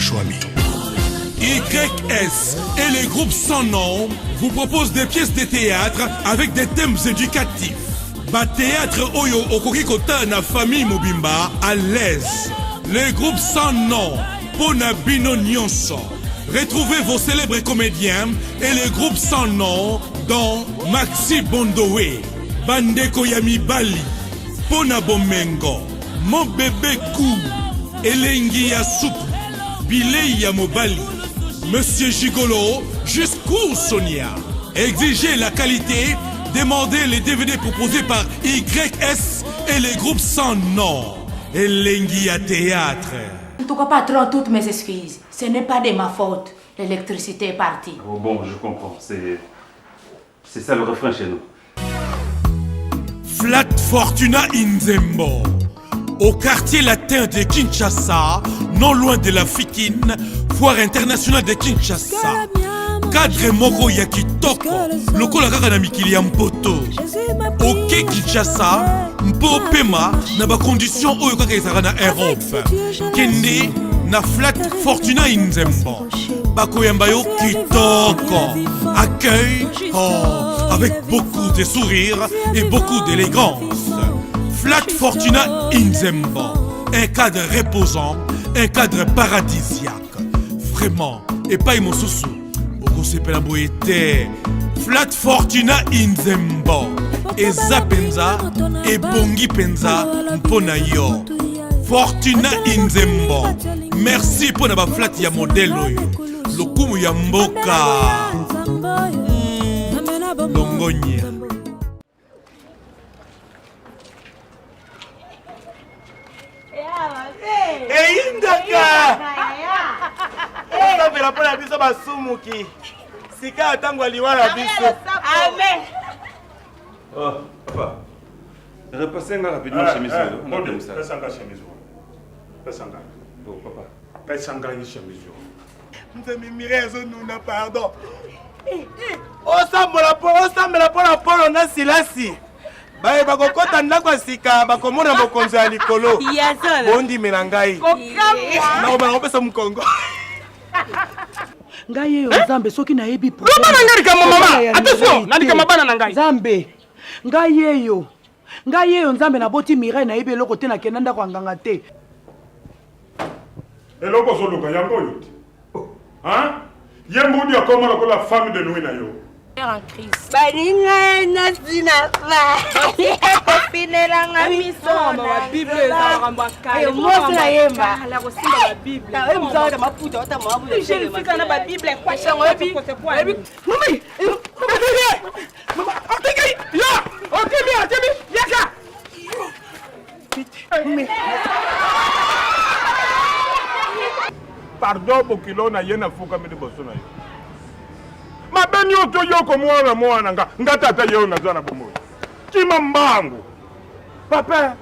Chouami. YS et les groupes sans nom vous proposent des pièces de théâtre avec des thèmes éducatifs. Ba théâtre Oyo Okokikota na famille Mobimba à l'aise. Les groupes sans nom, Pona Bino Nyonso. Retrouvez vos célèbres comédiens et les groupes sans nom dans Maxi Bondowe, Bandeko Yami Bali, Pona Bomengo, Mon bébé Kou, Elengi Yasuku, Bilei Yamobali, Monsieur Gigolo, jusqu'où Sonia. Exigez la qualité, demandez les DVD proposés par YS et les groupes sans nom. Elengi à théâtre. En tout cas, patron, toutes mes excuses. Ce n'est pas de ma faute. L'électricité est partie. Oh bon, je comprends. C'est ça le refrain chez nous. Flat Fortuna Inzembo. Au quartier latin de Kinshasa, non loin de la Fikine, foire internationale de Kinshasa. Cadre moko ya kitoko, lokola kaka na mikili ya mpoto. Ok Kinshasa, mpo pema na ba condition oyo kaka ezaka na Europe. Kende na Flat Fortuna Inzembo. Bakoyamba yo kitoko. Accueil, avec beaucoup de sourires et beaucoup d'élégance. Flat Fortuna Inzembo, un cadre reposant, un cadre paradisiaque. Vraiment, et pas mon sousou. Oko sepela boyete. Flat Fortuna Inzembo, eza penza, et bongi penza, mpona yo. Fortuna Inzembo, merci pour na flat ya modèle oyo. Lokumu ya mboka. Longonia. Indaka! Osapela pona biso basumuki. Sika atango aliwala biso. Amen. Oh, papa. Repassez-moi rapidement chemise. On a comme ça. Pesanga chemise. Pesanga. Bon, papa. Pesanga chemise. Nzemi mirezo nuna pardon. Osambela pona polo na silasi. Baye bakokota ndako sika bakomona mokonzi ya likolo. Bondi menangai. Na obangopesa mukongo. Ngai yeyo Nzambe soki na yebi pro. Mama nangari kama mama. Attention, nalika mabana na ngai. Nzambe. Ngai yeyo Nzambe na boti Mireille na yebi eloko te na kenanda kwa nganga te. Eloko zoluka yango yote. Hein? Yembudi akoma la femme de nuit na yo. En crise. Balinga na sinapa. Finelanga misona. Bible za rambaka. Moi la yemba. La rosinga la Bible. Ta mza ma puta ta ma bu. Je fika na ba Bible kwa shango bi. Mami. Mama, otengai. Ya! Otemi, yaka. Pardon bokilo na yena fuka mede bosona yo. Mabeni oto yoko mwana nga tata yo nazana bomoyo. Kima mbangu. Papa,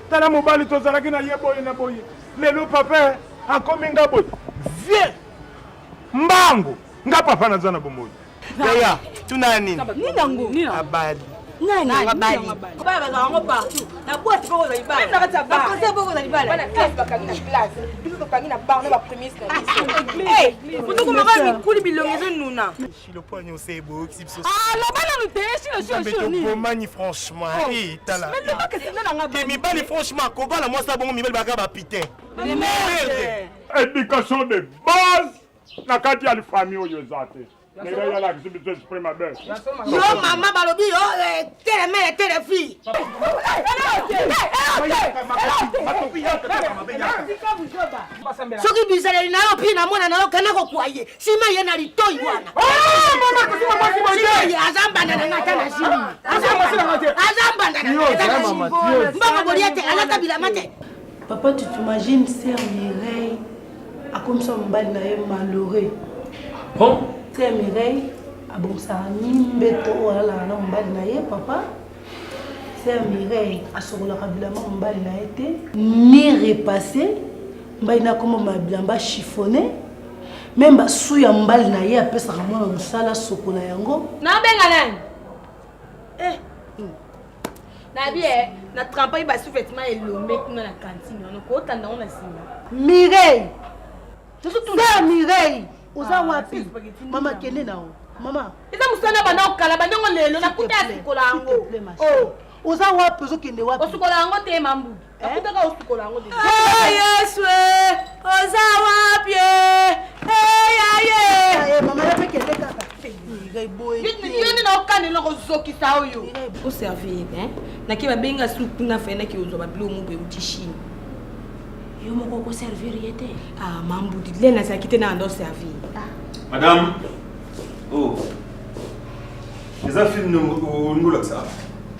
tala mobali tozalaki na yeboye na boye. Lelo papa akomi nga boye. Vie. Mbangu, nga papa nazana bomoyo. Yaya, tuna nini? Nini Abadi. Nani ngabali. Baba za ngo partout. Na boîte poko za libala. Na kata ba. Ba poko za libala. Bana classe bakaki na classe. Biso tokangi na bar na ba prémisse na biso. Eh, futu ko maka mikuli bilongezo nuna. Le poignet c'est beau, c'est Ah, la bana nous téléchez le show. beau mani franchement. Eh, tala. Mais pas que c'est dans la Ke mibali franchement ko bala moi ça bon mibali baka ba pitin. Éducation de base na kati ya famille oyo zate. Nega ya la kibiso exprime ma belle. Yo mama balobi yo tele mère tele fille. Soki bizaleli na yo pina mwana na yo kana ko kwaye. Sima ye na litoi wana. Mama kusima mwasi Sima ye azambana na ngata na simi. Azambana na ngata na simi. Mbongo boliete alata bila mate. Papa, tu t'imagines Sœur Mireille a comme ça mbali na ye malheureux. Bon? Sœur Mireille a bon ça nimbeto wala na mbali na ye papa. Sœur Mireille a sorola kabila mbali na été ni repassé mbali na comme ma bilamba chiffonné. Même ba suya mbali na ye apesa kamona musala sokola yango. Na benga nani? Na bien, na trempa ba sous vêtement et l'omé na la cantine. On ko tanda on a sima. Mireille. C'est Mireille. Oza wapi? Maman kende nao. Maman. Eza musana bana okala banyango lelo na kuta sikola yango. Oh, oza wapi ozokende wapi? Osukola yango te mambu. Akutaka osukola yango te. Yesu, oza wapi? Aye, maman ya pekende kaka. Yoni na okane na kozokisa oyo. Au servir, hein? Na ki ba benga soupe na fa na ki ozo ba bilo mu be utishini. Yo moko ko servir yete. Ah, mambu dit na sa kite na ndo servir. Madame. Oh. Les affaires nous là ça.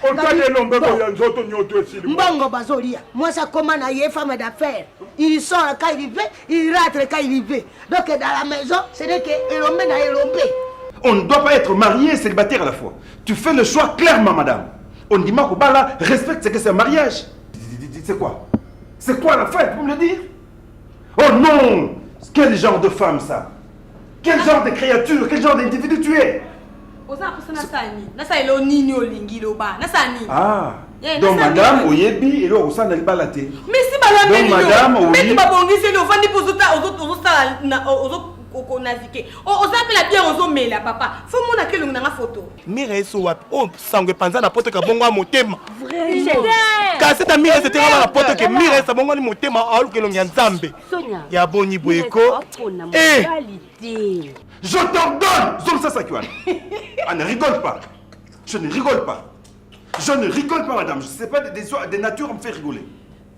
On t'a dit non, mais il y a un autre nyoto ici. Mbongo bazolia. Moi ça commande à y femme d'affaires. Il sort quand il veut, il rentre quand il veut. Donc dans la maison, c'est que elombe na elombe. On ne doit pas être marié et célibataire à la fois. Tu fais le choix clairement, madame. On dit Makobala, respecte ce que c'est un mariage. C'est quoi? C'est quoi la fête, vous me le dire? Oh non! Quel genre de femme ça? Quel genre de créature? Quel genre d'individu tu es? Ah! Donc madame, oyebi, et là, on s'en a balate. Mais si madame, madame, mais tu vas bondir, c'est le fan la bien aux hommes là papa. Faut mon accueil une photo. Mireille so wapi? Oh, sangue panza na poto ka bongo a motema. Vrai. Ka c'est ta Mireille c'était la poto que Mireille sa bongo ni motema alu ke longa nzambe. Sonia. Ya boni boyeko. Eh. Je t'ordonne! Zone ça, Sakiwan. Ah, ne rigole pas. Je ne rigole pas. Je ne rigole pas, madame. Je ne sais pas des natures à me faire rigoler.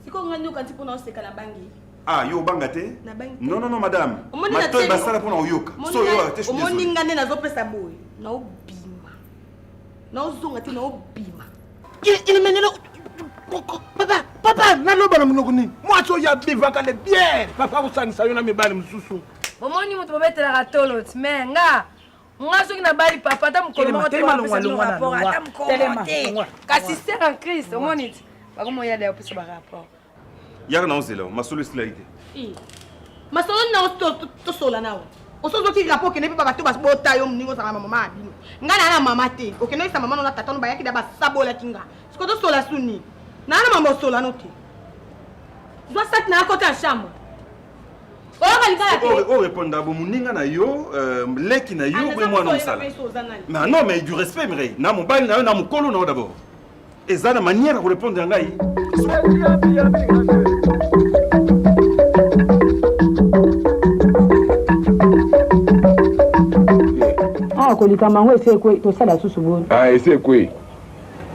C'est quoi on a quand tu prononces c'est Kalabangi? Ah, yo bangate? Non, non, non, madame. Ma toi, bah ça là pour yoka. So yo, je suis désolé. Ngane na zope sa boy. Na obima. Na ozonga te na obima. Il menelo. Papa, na loba na munokuni. Moi so ya bivaka le bien. Papa usangisa yo na mibali msusu. Bomoni mutu bobetela katolo mais nga soki na bali papa ta mukolo moko te rapport ata mukolo te kasi c'est en Christ omoni ti bakomo ya leo pesa ba rapport ya na ozela masolo silaite masolo na to sola nawo osozo ti rapport kene papa bato basbota yo mningo sanga mama abino ngana na mama te okeno isa mama no na tata no bayaki da basabola kinga sikoto sola suni na na mama sola no te zo sat na côté en chambre. On répond à Bomuninga na yo, leki na yo, mais moi non ça. Mais non, mais du respect, Mireille. Na mon bal na mon colo na d'abord. Et ça la manière de répondre à ngai. Ah, kolika mango ese kwe to sala susu bon. Ah, ese kwe.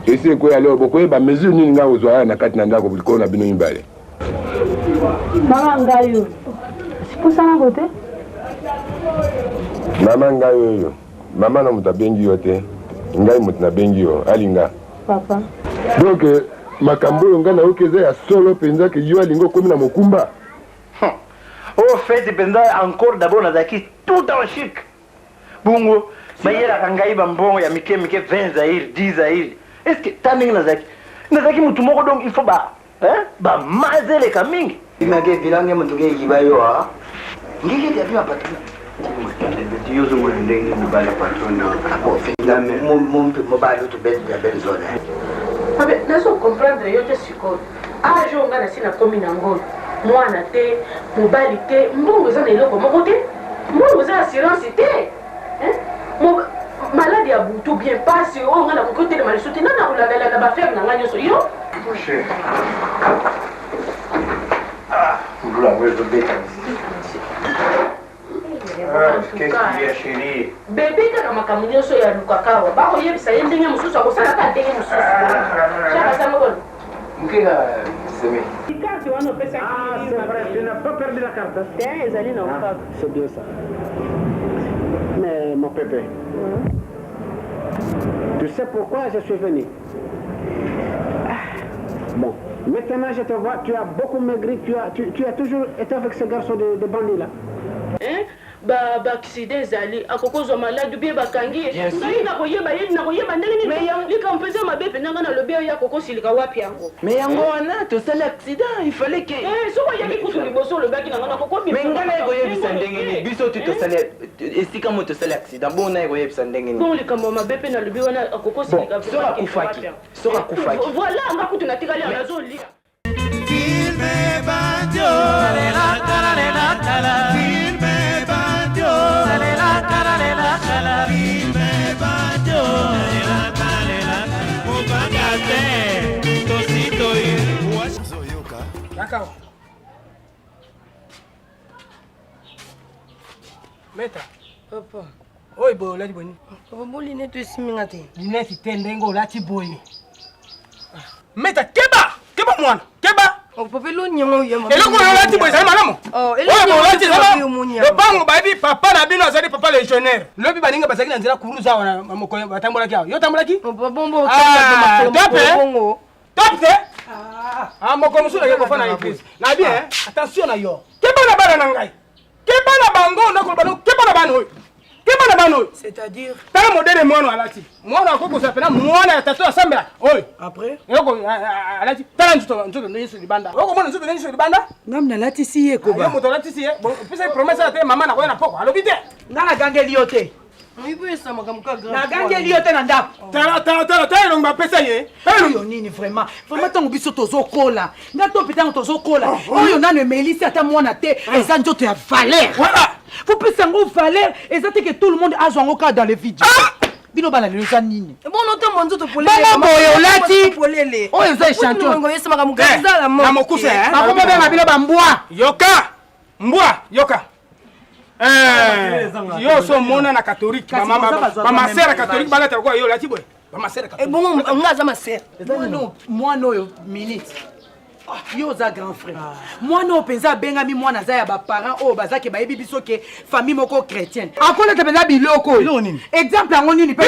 Ese kwe alors boko ba mesure nini nga ozwa na kati na ndako biliko na bino mbale. Mama ngayo. Sipusana kote? Mama ngayo yo. Mama na mutabengi yote. Ngai mutina bengi yo alinga. Papa. Donc makambo nga na okeza ya solo penza ke yo alingo komi na mokumba. Oh fait penza encore d'abord na zaki tout en chic. Bungo bayela kangai bambongo ya mike 20 zaïr 10 zaïr. Est-ce que taninga na zaki mutu moko donc il faut ba ba mazele kamingi. Image bilange mtuge yibayo ha. Ngike dia pia patuna. Yo zo ngolendenge mbala patuna. Apo fina mo ba lutu bed ya benzona. Abe nazo comprendre yo te siko. Ah jo ngana sina komi na ngolo. Mwana te, mobali te, mbongo za na eloko moko te. Mbongo za assurance te. Mo malade ya butu bien passe o ngana ko te mali sote nana ulala na ba faire na nganyo so yo. Poche. Qu'est-ce qu'il y a chérie? Bébé kaka makambo nyonso ya lukakawa bakoyebisa ye ndenge mosusu akosalaka ndenge mosusu chaka moko Mukega seme. carte wana opesaki C'est vrai, tu n'as pas perdu la carte. ezali na okaka. C'est bien ça. Mais mon pépé, tu sais pourquoi je suis venu? Bon, maintenant je te vois, tu as beaucoup maigri, tu as toujours été avec ce garçon de bandit là. Ba accident ezali akokozwa malade bien bakangi ngai nakoyeba ye nakoyeba ndenge nini likampeza mabepe nanga na lobe ya kokosilika wapi yango mais yango wana tosali accident il fallait que soko yaki kutu liboso lobaki nanga nakokobi mais ngana ekoyebisa ndenge nini biso tu tosali esika mo tosali accident bon na ekoyebisa ndenge nini bon likambo mabepe na lobe wana akokosilika soka kufaki voilà nga kutu natikali nazolia Filme bandio, la la la la la la. Meta. Papa. Oi bo lati boni. Papa bo linete siminga te. Linete tende ngo lati boy. Meta keba mwana. Keba. Papa lo nyango yema. Elo ko lati boy sama namo. Elo lati sama. Le bango babi papa na bino azali papa légionnaire. Lobi baninga bazaki na nzela kuruza wana mokolo batambola ki. Yo tambola ki? Papa bombo bongo. Top te. Moko mususu na ko na église. Na bien, attention na yo. Keba na bana na ngai. Keba na bango na ko bano keba na bano. Keba na bano. C'est-à-dire tala modèle mwana alati. Mwana ko ko sapena mwana ya tato asambela. Oi. Après yoko alati tala nzuto nyeso libanda. Yoko mwana nzuto nyeso libanda. Ngamna lati siye ko ba. Yo moto lati siye. Bon, pisa promesse ate mama na ko na poko. Alobi te. Ngana gangeli yote. Ibu sama kamuka grand. Na gangeli yote na ndako. Tala longa pesa ye. Oyo nini vraiment. Vraiment tango biso tozokola. Ngato pitanga tozokola. Oyo nano Melisi ata mwana te eza nzoto ya valeur. Voilà. Faut plus sango valeur ezate que tout le monde a joué cas dans les vidéos. Bino bala le za nini. Bon noto monzo to polele. Mama boyo lati polele. Oyo za champion. Ngo yesema kamuka za mo. Na mokusa hein. Bakoma be mabilo ba mbwa. Yoka. Mbwa, yoka. Yo so mona na catholique mama sera catholique balata kwa yo lati boy mama sera catholique bon ngaza ma sera moi no minute yo za grand frère moi no penza benga mi mwana za ya ba parents o bazake ba yebi biso ke famille moko chrétienne akola te penza biloko exemple ngo nini pe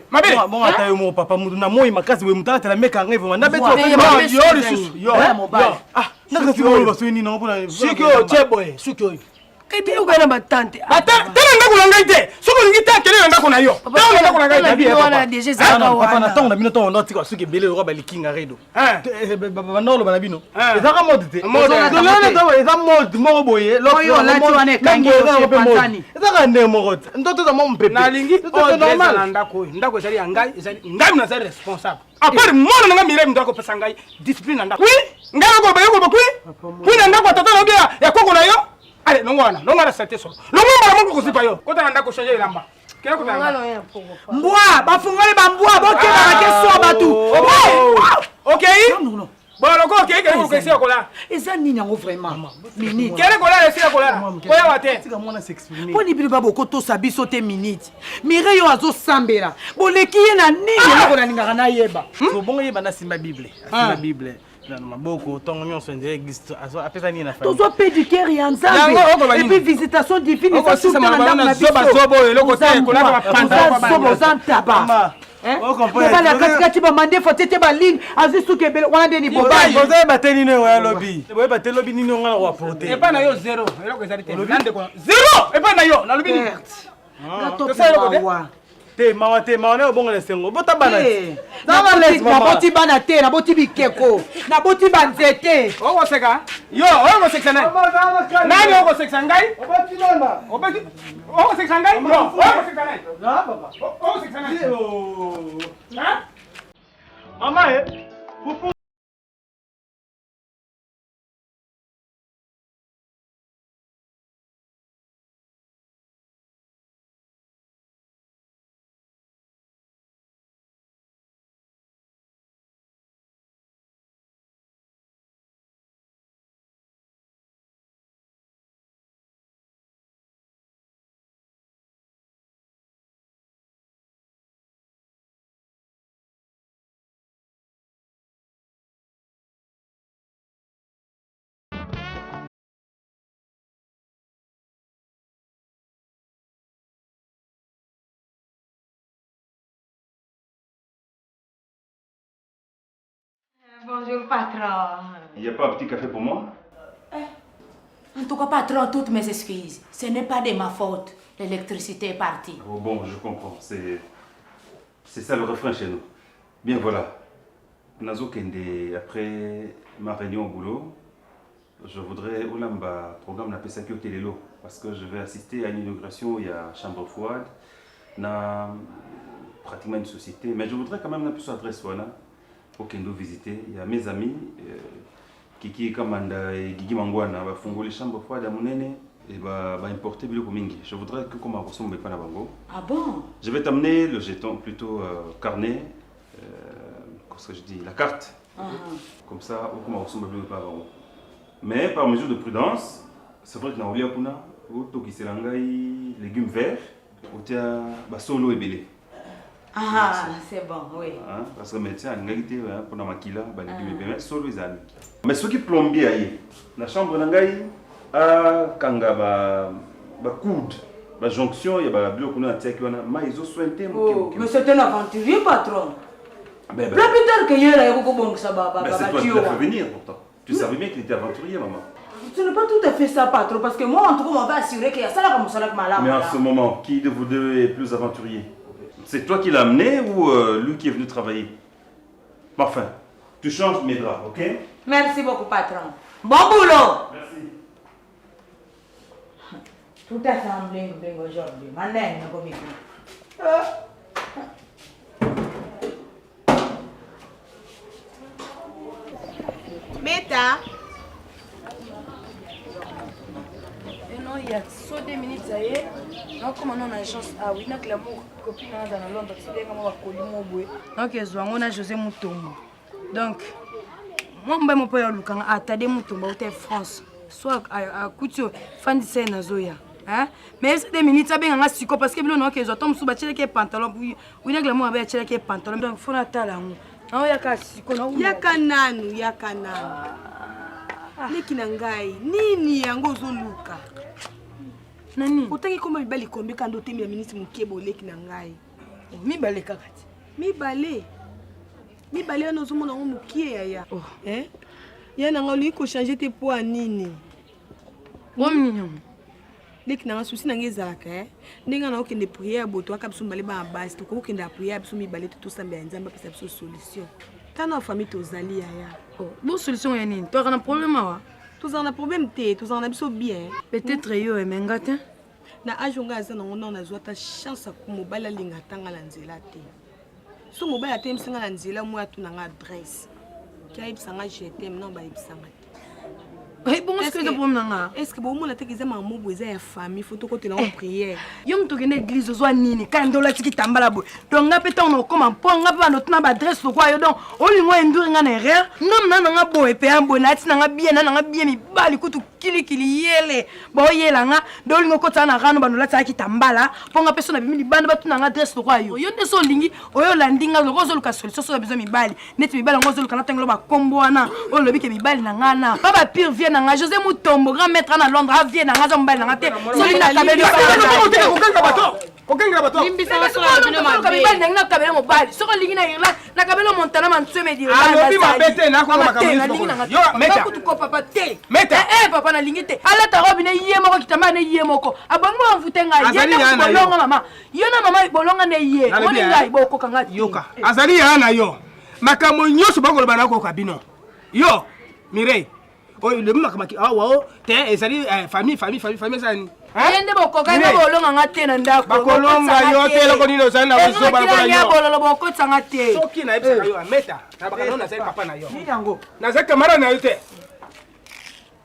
mabele bon ata yo mo papa mudu na moi makasi we mutala tela meka ngevo manda beto yo lisusu yo nakati wo baso ni na mpona sukyo cheboy sukyo ebi ukana batante tala ndako na ngai te soko ngi ta kele ndako na yo tala ndako na ngai te wana déjà ça papa na tongo na bino tongo ndoti kwa suki bele roba likinga redo banolo bana bino eza ka mode te eza mode moko boye oyo lati wana kangi eza ka nde moko te ndoto za mo mpepe nalingi normal na ndako ezali ya ngai ezali ngai na zali responsable apart mona na ngai mire ndako pesa ngai discipline na ndako oui ngai ko bayo ko kui na ndako tata na bia ya koko na yo. Allez, non, c'était solo. Non, on va pas yo. Quand on a changer lamba. Quel ko lamba? Mbwa, ba fungole ba mbwa boke ba keso batu. OK? Non. Bon, OK, quel ko kesi akola? Eza nini yango vraiment? Minute. Quel ko la esi akola? Ko ya wate. Tika mwana s'exprimer. Poni bilu babo ko to sabiso te minute. Mire yo azo sambela. Boleki ye na nini yango na lingaka na yeba. So bongo yeba na simba Bible. Simba Bible. Maboko tongo nyonso ndé existe apesa ni na famille. Tozo pédicure ya nzambe. Et puis visitation divine ça tout dans la biso. Zobo eloko te kola ba panda zobo zantaba. On comprend. Bala katikati ba mande fotete ba ligne azisu kebele wana ndeni bobai. Boza ba teni ne wa lobby. Boye ba teni lobby nini ngala wa porter. E pa na yo zero. Eloko ezali te. Lande ko. Zero. E pa na yo na lobby ni. Gato pa. Te mawa ne obongo le sengo bota bana na boti bana te na boti bikeko na boti banzete oko seka yo oko seka nani oko seka ngai obati nona obati oko seka ngai no oko seka ngai na papa oko seka ngai ha mama pupu. Bonjour, patron. Il n'y a pas un petit café pour moi? En tout cas, patron, toutes mes excuses. Ce n'est pas de ma faute. L'électricité est partie. Oh bon, je comprends. C'est ça le refrain chez nous. Bien, voilà. Nazo Kende, après ma réunion au boulot, je voudrais Olamba programme la PSAQ au Télélo parce que je vais assister à une inauguration, il y a chambre froide, na pratiquement une société, mais je voudrais quand même la plus adresse voilà pour Kendo visiter. Il y a mes amis Kiki Kamanda et Gigi Mangwana va fonder les chambres froides à Mounene et va importer biloko mingi. Je voudrais que comme ressemble pas na bango. Ah bon? Je vais t'amener le jeton plutôt carnet, qu'est-ce que je dis, la carte. Comme ça, comme ressemble pas bango. Mais par mesure de prudence, c'est vrai que na Olia Puna, otokisela ngai légumes verts otia basolo ebele. Ah, c'est bon, oui. Parce que médecin alingaki te mpona makila balégumes ebele solo ezali. Mais soki plombier aye na chambre na ngai akanga bacoude bajonction ya babiloko na atiaki wana mai ezoswente moke. Mais c'est un aventurier, patron. Plus tard que hier, il y a beaucoup de choses. Mais c'est toi qui l'as fait venir pourtant. Tu savais bien qu'il était aventurier, maman. Ce n'est pas tout à fait ça, patron, parce que moi, en tout cas, on va assurer qu'il y a ça là comme ça là que malade. Mais en ce moment, qui de vous deux est plus aventurier? C'est toi qui l'as amené ou lui qui est venu travailler? Enfin, tu changes mes draps, ok? Merci beaucoup, patron. Bon boulot! Merci. Tout à fait en bling bling aujourd'hui. Maintenant, il y a Meta. Et non, il y a so 2 minutes, ça y est. Non, comme on a une chance. Ah oui, donc l'amour, copine, on a dans Londres, c'est bien comment on va coller mon boué. Donc, on a José Moutombo. Donc, moi, je vais me faire un Tade Moutombo, au France. Soit à Couture, fan de scène à Zoya. Mais c'est 2 minutes, ça bien, on a succo parce que nous, on a des autres, on a des pantalons. Oui, on a l'amour avec des pantalons. Donc, il faut attendre là. Non, yaka nanu leki na ngai nini yango zoluka nani otaki koma mibali kombe kando te mi minute mukebo leki na ngai mibale kakati mibale wana ozomona ngo mukie yaya ya na nga ko changer te po nini leki na nga susi na ngai ezalaka ndenge na okende prière boto aka biso mbale ba basi to kokende prière biso mibale te tosamba ya nzambe pesa biso solution tana famille tozali yaya bon solution ya nini to kana problème wa tozana problème te tozana biso bien peut-être yo emenga te na ajonga aza na ngona na zwata chance ko mobala linga tanga la nzela te so mobala te msinga na nzela mo atuna nga adresse kai bisanga je t'aime non ba ibisanga. Bon, est-ce que c'est pour moi? Est-ce que vous avez dit que maman vous avez famille, faut que tu aies prière. Yom to gene église zo nini quand dola tiki tambala bo. Donc nga peta on comment po nga ba notre na adresse quoi yo donc o lingo enduri nga na erreur. Ngam na nga bo e pe ambona ti na nga bien mi bali kutu kili yele. Bo yela nga do lingo ko tsana rano ba nola tsaki tambala po nga peso na bimi banda ba tu na nga adresse quoi yo. Yo nde so lingi o yo landinga lo zo luka solution so besoin mi bali. Neti mi bali ngo zo luka na tengelo ba kombo wana. O lobi ke mi bali na nga na. Baba pire vient na José Moutombo grand maître na Londres a vient na nga zo mbali na nga te. So linga kabeli Okenga bato. Limbisa wa sola bino mabeli na kabeli mo bali. So ko lingi na Irlande na kabeli montana man tseme di Irlande. Alobi mabete na ko makameli. Yo meta. Ko ko papa te. Meta. Papa na lingi te. Ala ta robi na yie moko kitamba na yie moko. Abango amvutenga yie na bolonga mama. Yo na mama bolonga na yie. Oni ngai boko kanga. Yoka. Azali ya na yo. Makamo nyoso bangolo bana ko kabino. Yo Mireille. Oh, le makamaki wow te ezali famille sani yende boko kanga bolonga ngate na ndako bakolonga yo te loko nino sana bozo bana yo bololo boko tsanga te soki na ebisa yo ameta na bakano na sali papa na yo ni yango na za kamera na yo te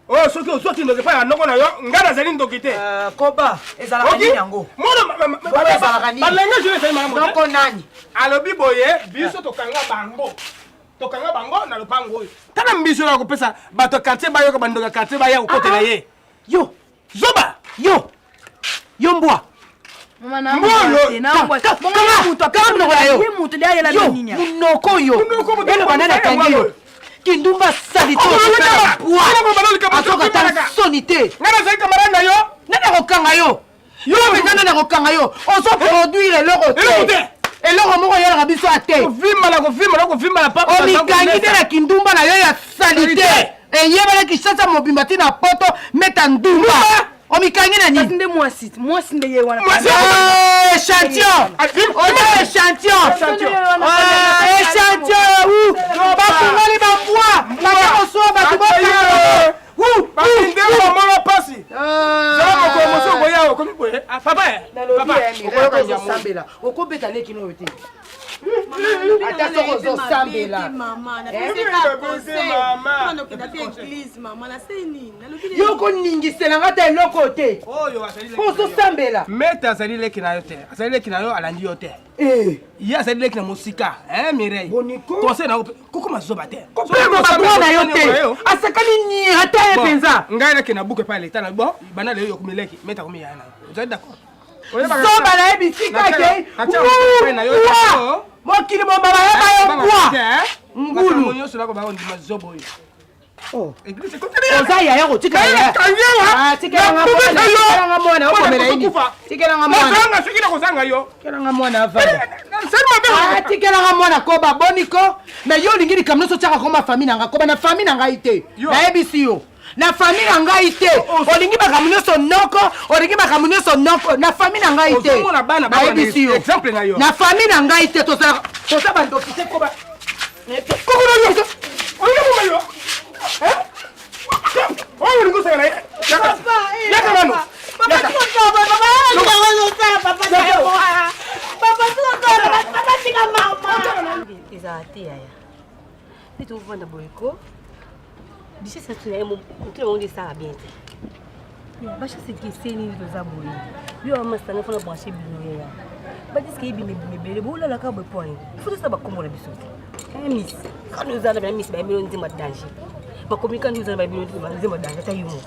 oh soki ndo pa noko na yo ngana zali ndoki te koba ezala kani yango mono balenga je sali mama noko nani alobi boye biso tokanga bango tokanga bango na lopango oyo tala mbiso na kopesa bato quartier bayo ko bandoka quartier baya kokotela ye yo zoba yo mbwa mama na mbwa kama mutu akana na yo mutu dia yela nini ya munoko yo ele banana kangi yo kindumba salito atoka ta sonité ngana zai kamara na yo nana kokanga yo nana kokanga yo oso produire le côté eloko moko yalaka biso ate kovimba na papa omikangi te na kindumba na yo ya salite eyebala kisasa mobimba ti na poto meta ndumba omikangi na nini nde mwasi nde ye wana échantillon bakungoli bambwa baka kosoa bato bokanga bakinde bamola pasi zala komoso boya okomi boye papa okosambela okobeta lekino oyo te ata soko ozosambela yo koningiselanga ta eloko te po ozosambela mete azali leki na yo te azali leki na yo alandi yo te ye azali leki na mosika Mireille conseil na yo kokoma zoba te kopema badroit na yo te asakani ni ata penza. Ngai na kena buke pa l'état na bon, bana le yo kumeleki, meta komi yana. Vous êtes d'accord? Soba na ebisika ke. Mokili mobaba ya bayo kwa. Ngulu. Monyo sula ko ba on dima zobo yo. Oh, église ko tele. Ozaya ya ko tika ya. Ah, tika nga mwana. Tika nga mwana okomela ini. Tika nga mwana. Ozanga sikira kozanga yo. Tika nga mwana avanda. Ah, tika nga mwana ko ba boniko. Mais yo lingiri kamno so tsaka ko ma famille nga ko ba na famille nga ite. Na ebisi yo. Na famille na ngai te olingi bakamunyo so noko olingi bakamunyo so noko na famille na ngai te exemple na yo na famille na ngai te tosa bando kite ko ba ko na yo olingi mo yo olingi ko sala ya ka nano Biche ça tu tout le monde dit ça bien. Yo, ba chasse que c'est ni de zaboui. Yo ma ça na fona brancher bino ya. Ba dis que bimi bele bo la ka bo point. Faut ça ba comme la biso. Miss. Quand nous allons miss ba bino ndima danger. Ba communiquer nous allons ba bino ndima danger ta yumo.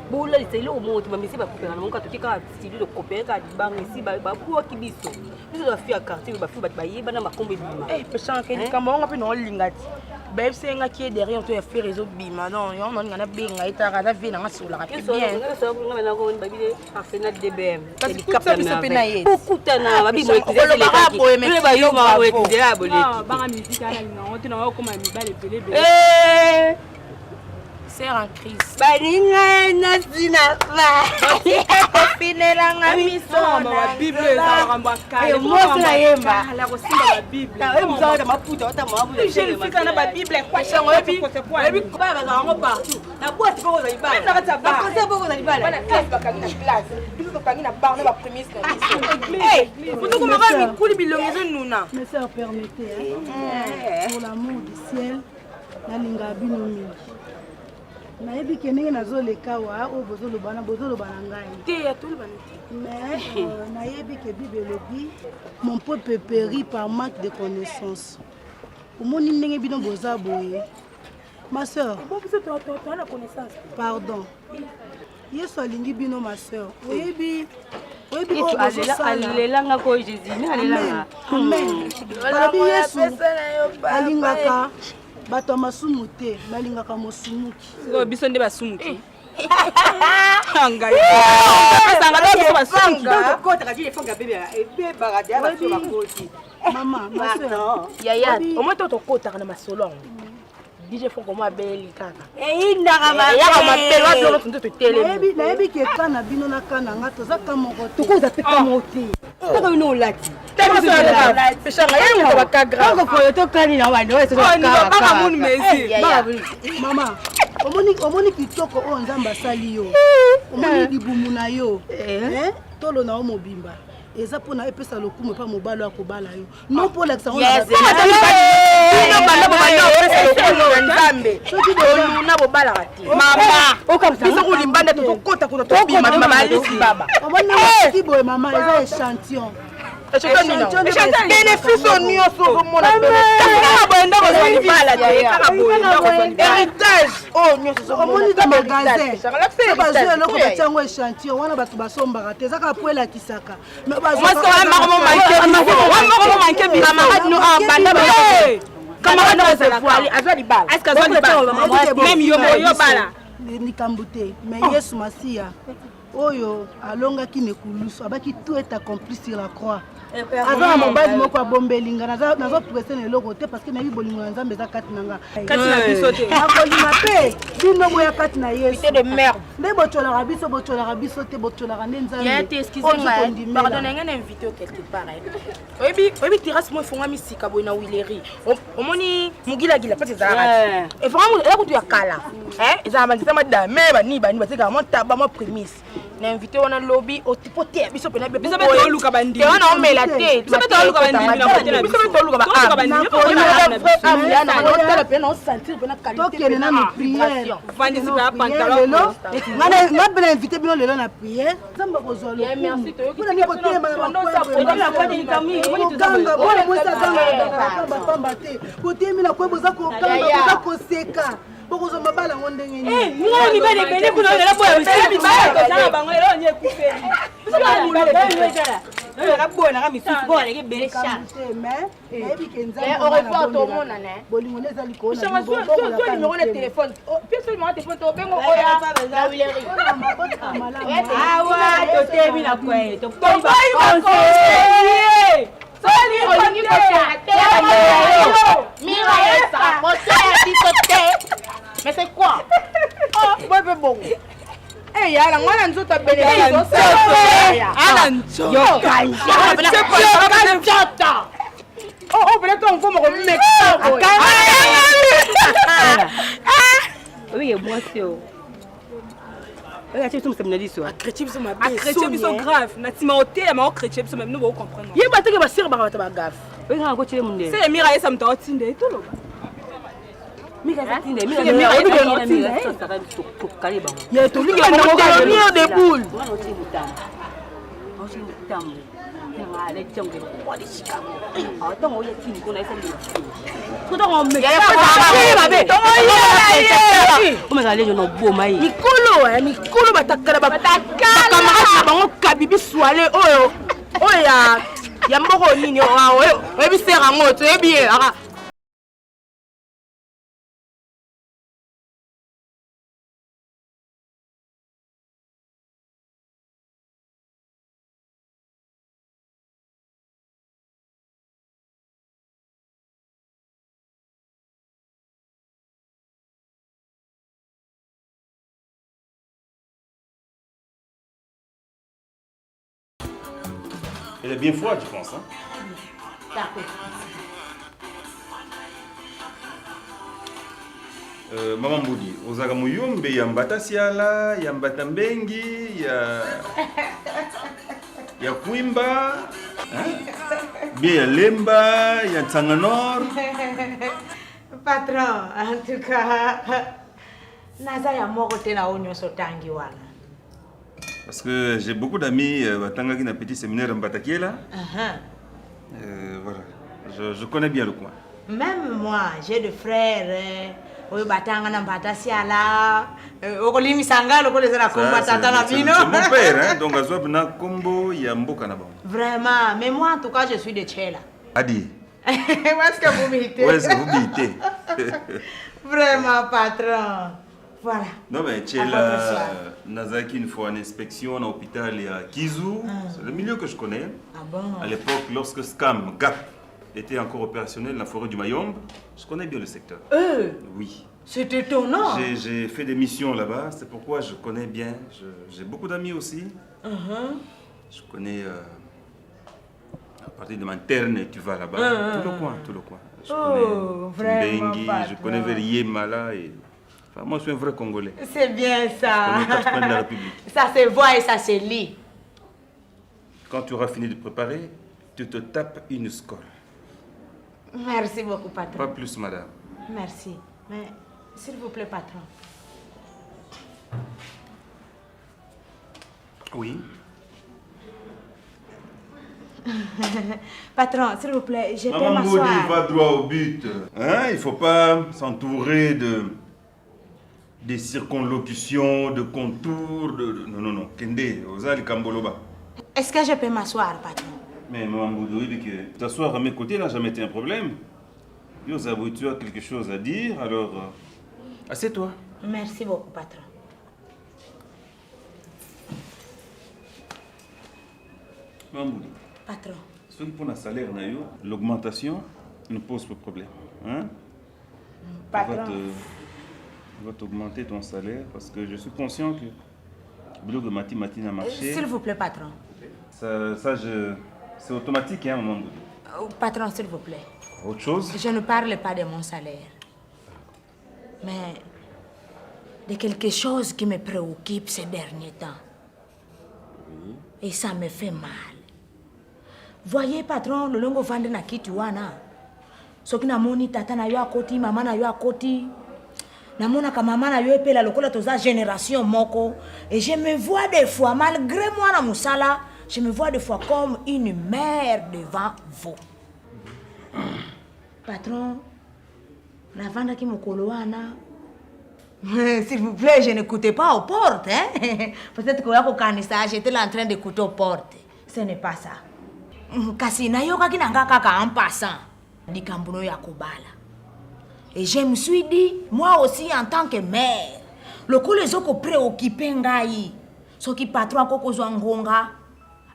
Bo la c'est le mot ma miss ba couper na monka to kika style de couper ka di bang ici ba pour ki biso. Biso la fi a quartier ba fi ba yeba na makombe bima. Eh, pechant que kamba on a pe no lingati. Beb c'est nga qui est derrière toi fait réseau bima non on a ngana benga itara na vie na sula ka bien ça nga na ko babile arsenal DBM parce que ça biso pe na yes kutana babi mo ekizele le ba yo ma mo ekizele abole ah banga musique ala non tu na ko ma mi bale bele eh c'est en crise baninga na sina fa finela nga miso ma bible za ramba kai mo na yemba la ko simba la bible ta mo za maputa ota mabu je fika na ba bible kwa shango ebi ba ba za ngo partout na boîte ko za ibala na kata ba ko ko za ibala bana classe ba kangi na classe biso to kangi na bar na ba prémisse na biso eh futu ko maka mi kuli bilongezo nuna mes sœurs permettez pour l'amour du ciel nalinga bino mingi nayebi ke ndenge nazoleka wa oyo bozoloba ngai te ya tolobana te mais nayebi ke bible elobi mon peuple périt par manque de connaissance omoni ndenge bino boza boye ma sœur pardon yesu alingi bino ma sœur oyebi alelanga ko jésus alelanga amen balobi yesu alingaka bato masumu te balingaka mosumuki siko biso nde basumuki ngai mama ma sœur yaya omoto tokotaka na masolo DJ Fonko mwa beli kaka indaka mapelo tundu tutele nayebi ke kana bino na kana nga toza ka moko tukoza pe ka moti taka bino olati peshanga yeye ko bakagra ko ko to kani na wani wewe sasa baka munu mezi mama omoni kitoko o nzamba asali yo omoni libumu na yo tolo na o mobimba eza pona epesa lokumu pa mobalo akobala yo non pour l'exemple na bobala kati mama okabisa kulimbanda tokota kuna tobima mama alisi baba omoni kiboye mama eza échantillon bénéfice nyonso komona héritage oyo nyonso omoni ta magasin bazwi eloko batiango échantillon wana bato basombaka te ezaka po elakisaka likambo te mais yesu masiya oyo alongaki nekulusu abaki tout est accompli sur la croix aza na mobali moko abombelinga nazopresse na eloko te parce que nayebi bolingo na nzambe eza kati na nga nakolinga mpe bino boya kati na yesu nde botyolaka biso te botyolaka nde nzambeoyebi terrasse mo efongwami sika boye na wileri omoni mogilagila mpasi ezalaka efongwami eza kutu ya kala ezala banzita madame bani batekaka motaba mo prémisse na invité wana lobi otipote biso pena biso betoluka bandimi wana omela te biso betoluka bandimi na motela biso betoluka ba bandimi pena o sentir pena qualité tokene na mi prière vandisi ba pantalon nga bena invité bino lelo na prière nzambe kozwa lokumu kuna ni kotema na bapamba te kotemi na kwe boza kokanga boza koseka bokozo mabala ngo ndenge nini minga mibale bele kuna la boya mibale to sana bango lelo nye kufeli Rabona kami sibona ke bele sha. Ebi kenza. Aurait pas ton monde né. Bolingo neza likona. So numéro de téléphone. Puis sur numéro de téléphone to bengo oya. La Willery. Ah ouais, to tebi na kwele. To ba conseiller. Soli olingi ko te. Mira esa. Você a dit côté. Mais c'est quoi? Oh, bébé bon. Eh yala ngwana nzoto bele nzoto. Ala nzoto. Yo kanja. Oh, peut-être on va me remettre. Oui, moi c'est. Tu sont séminalistes. Chrétien sont ma chrétien sont grave. Na timoté ma chrétien sont même nous vous comprendre. Yé ba te ba sir ba ta grave. Oui, na ko tire munde. C'est mira ça me tinde tout lo. Mira ça tinde, mira de boule. Mikolo batakala bango kabibi swale oyo ya mboko nini oyebisera yango toyebi ye Elle est bien froide, je pense. Hein? Maman Boudi, ozaka muyombe ya mbata siala, ya mbata mbengi, ya kuimba, bien ya lemba, ya tsanganor. Patron, en tout cas, naza ya moko tena onyo sotangi wana. Parce que j'ai beaucoup d'amis batanga qui na petit séminaire Mbatakiela. Voilà, je connais bien le coin. Même moi, j'ai des frères. Oui, batanga na Mbatasiala. Okolimi sanga loko les na komba tata na bino. C'est mon père, hein, donc azwa na kombo ya mboka na bango. Vraiment, mais moi en tout cas je suis de Tchela. Adi. Où est-ce que vous m'étez? Où est-ce que vous m'étez? Vraiment, patron. Voilà. Non mais Tchela, Nazaki une fois en inspection à l'hôpital à Kizu. C'est le milieu que je connais. Ah bon? À l'époque, lorsque SCAM, GAP, était encore opérationnel dans la forêt du Mayombe, je connais bien le secteur. Oui. C'est étonnant. J'ai fait des missions là-bas, c'est pourquoi je connais bien. J'ai beaucoup d'amis aussi. Je connais, à partir de Manterne, tu vas là-bas. Tout le coin, tout le coin. Je connais Mbengi, je connais Veriemala et... Enfin, moi, je suis un vrai Congolais. C'est bien ça. Je connais 4 coins de la République. Ça se voit et ça se lit. Quand tu auras fini de préparer, tu te tapes une score. Merci beaucoup, patron. Pas plus, madame. Merci. Mais, s'il vous plaît, patron. Oui. Patron, s'il vous plaît, je peux Maman Boudi m'asseoir. va droit au but. Hein? Il ne faut pas s'entourer des circonlocutions, de contours, Non, non, non. Kende, Ozali Kamboloba. Est-ce que je peux m'asseoir, patron? Mais Maman Boudi, t'asseoir à mes côtés n'a jamais été un problème. Yozabou, tu as quelque chose à dire, alors... assieds-toi. Merci beaucoup, patron. Maman Boudi. Patron. Ce qui pour le salaire, l'augmentation ne pose pas de problème. Hein? Patron. On va t'augmenter ton salaire parce que je suis conscient que le blog de Mati n'a marché. S'il vous plaît, patron. C'est automatique, hein, maman Boudi. Patron, s'il vous plaît. Autre chose? Je ne parle pas de mon salaire, mais de quelque chose qui me préoccupe ces derniers temps. Oui. Et ça me fait mal. Voyez, patron, le longo vende na kitu wana. Soki na moni tata na yo akoti, mama na yo akoti. Na mona ka mama na yo epela lokola toza génération moko. Et je me vois des fois, malgré moi na musala, je me vois des fois comme une mère devant vous. Patron, na vanda ki mokolo wana, S'il vous plaît, je n'écoutais pas aux portes. Hein? Peut-être que là, j'étais là en train d'écouter aux portes. Ce n'est pas ça. Kasi nayoka kinanga kaka en passant. Dikambuno ya kobala. Et je me suis dit, moi aussi en tant que mère, le coup les autres préoccupés ngai. Ce qui patron koko ngonga,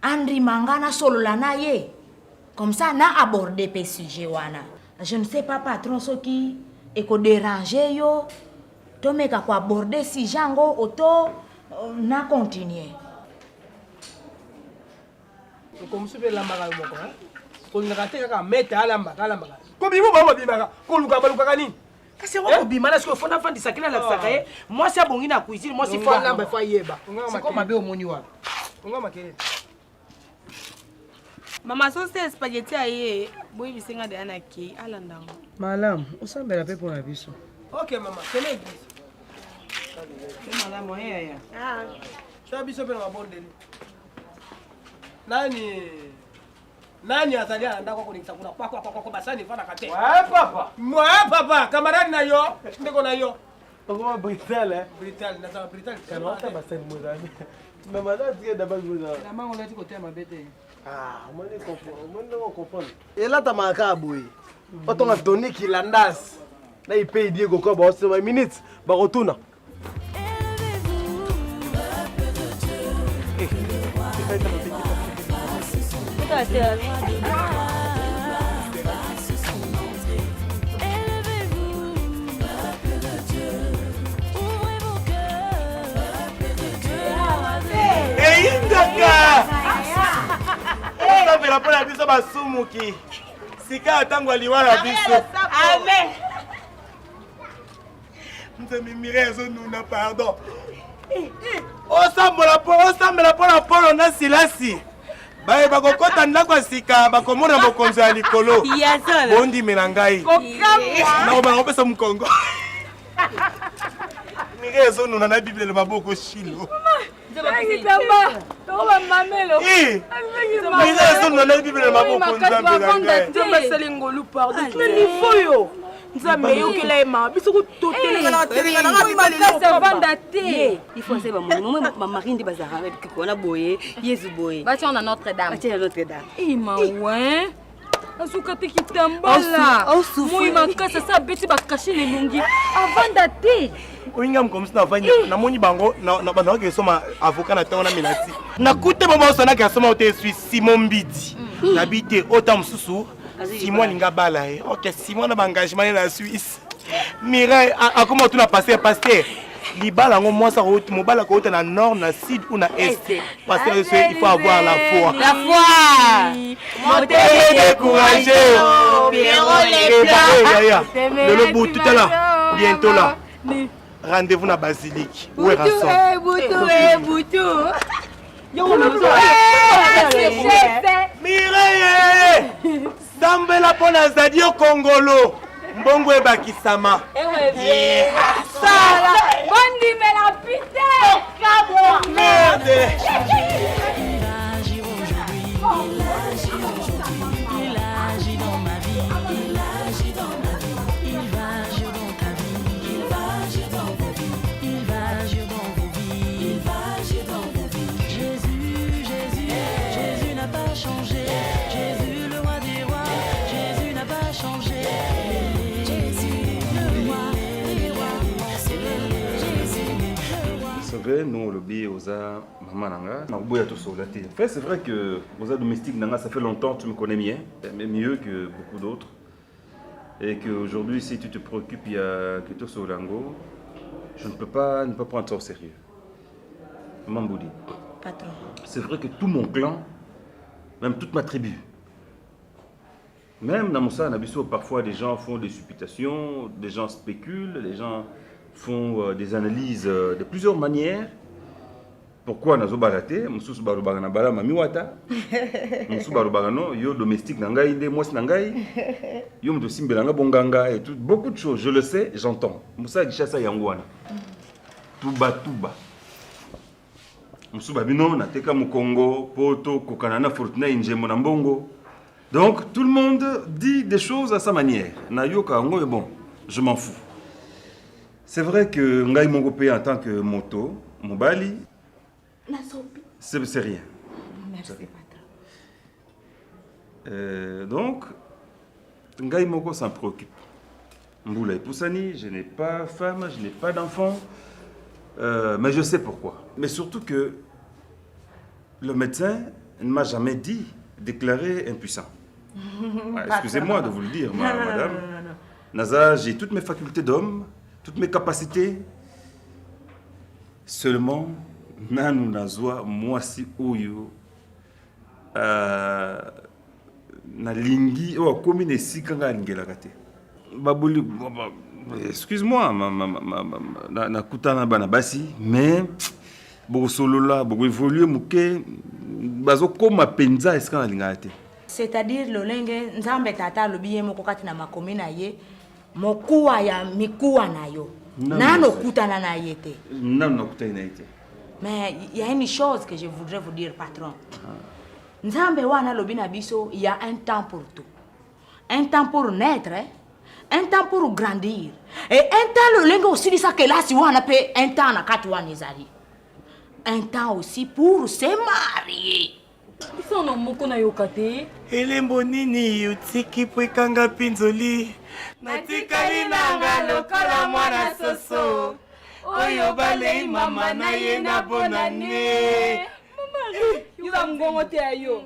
Andri mangana solo la naye. Comme ça, na abordé pe sujet wana. Je ne sais pas patron ce qui est ko déranger yo. Tomeka ko aborder si jango auto na continuer. Comme si la mara moko hein. Ko ngata kaka meta alamba. Ko bimu ba bimaka. Ko luka kani. Kasi ko bimana siko fona fandi sakina la sakaye. Moi c'est bongi na cuisine, moi c'est fona lamba fa yeba. C'est comme abe omoni wa. Onga makele. Mama so se spaghetti aye, boy bisinga de anaki alandango. Malam, usambela pe pour la biso. OK maman, tenez église. Madame oya. Ah. Ça biso pe na bondeli. Nani azali anaenda kwa kunikisa kuna kwa basani fana kate. Ouais papa, camarade na yo, ndeko na yo. Ngoma Brital hein. Brital, na za Brital. Kana ta basani mozani. Mama na tie d'abord mozani. Na mango leti côté mabete. Ah, moi ne comprendre. Et là ta maka boy. Otonga tonique landas. Na ipe idie ko ba 5 minutes ba retourna. Osambela mpona biso basumuki sika atango aliwa na biso. Amen. Nzambe mire ezonuna pardon. Osambela mpona Polo na Silasi. Baye bakokota ndako ya sika bakomona bokonzi ya likolo. Bondimela ngai. Nakobanga kopesa mokongo. Mire ezonuna na Bible maboko shilo. Nzambe yokela ema biso kutotelenga na telenga na vanda te. Il faut savoir maman marine de bazar avec qu'on a boyé, Yesu boyé. Va on a Notre-Dame. Va Notre-Dame. Eh ma ouais. Azuka te kitambala. Moi makasa sa beti bakashi lelungi avanda te. Oinga mkomsi na vanya na moni bango na bana ke soma avocat na tona minati. Na kute mama osana ke soma ote suis Simon Mbidi. Nabite ota msusu. Simon linga bala eh. OK, Simon na engagement na Suisse. Mireille a comment tu n'as passé pasteur. Libala ngo moi ça route mobala ko na nord na sud ou na est. Parce que il faut avoir la foi. La foi. Montez découragé. Le bout tout à l'heure. Bientôt là. Rendez-vous na basilique. Où est Rasson? Boutou. Mireille. Sambela pona zadio Kongolo. Mbongo ebakisama. Sala. Bondi me la putain. Cabo. Merde. Nous, le billet aux maman nanga, c'est vrai que aux domestiques nanga, ça fait longtemps, tu me connais bien, mais mieux que beaucoup d'autres, et qu'aujourd'hui, si tu te préoccupes, il y a que tout sur l'ango, je ne peux pas prendre ça au sérieux. Mamboudi. Patron. C'est vrai que tout mon clan, même toute ma tribu, même dans mon sein, parfois des gens font des supputations, des gens spéculent, les gens font des analyses de plusieurs manières. Pourquoi nazo baraté mususu barubagana bala mamiwata mususu barubagano yo domestique nangai inde moi nangai yo mto simbelanga bonganga et tout beaucoup de choses je le sais j'entends musa gishasa yangwana tuba musuba bino nateka mukongo poto kokana na fortuna injemo na mbongo donc tout le monde dit des choses à sa manière na yoka ngo mais bon je m'en fous. C'est vrai que ngai mon payé en tant que moto, mobali, c'est rien. Merci, patron. Donc, ngai moko s'en préoccupe. Mboula et Poussani, je n'ai pas femme, je n'ai pas d'enfant. Mais je sais pourquoi. Mais surtout que le médecin ne m'a jamais dit, déclaré impuissant. Excusez-moi de vous le dire, madame. Naza, j'ai toutes mes facultés d'homme, toutes mes capacités. Seulement, nanu nazwa mwasi oyo na lingi o komi ne sikanga ngelaka te. Babuli, excuse-moi, na kutana bana basi, mais beaucoup solo là, beaucoup évoluer muke, bazo koma penza eskana lingaka te. C'est-à-dire lolenge nzambe tata lobiye moko kati na makomi na ye mokuwa ya mikuwa na yo. Nano kutana na ye te. Nano kutana na ye te. Mais il y a une chose que je voudrais vous dire, patron. Nzambe wana lobi na biso, il y a un temps pour tout. Un temps pour naître, un temps pour grandir. Et un temps lolenge aussi dit ça que là si wana pe un temps na kati wana ezali. Un temps aussi pour se marier. Biso no moko na yokate. Elembo nini yotiki po ekanga pinzoli. Natikali nanga lokola mwana soso. Oyo balei mama na ye na bonane. Mama, yuza mgongo te ayo.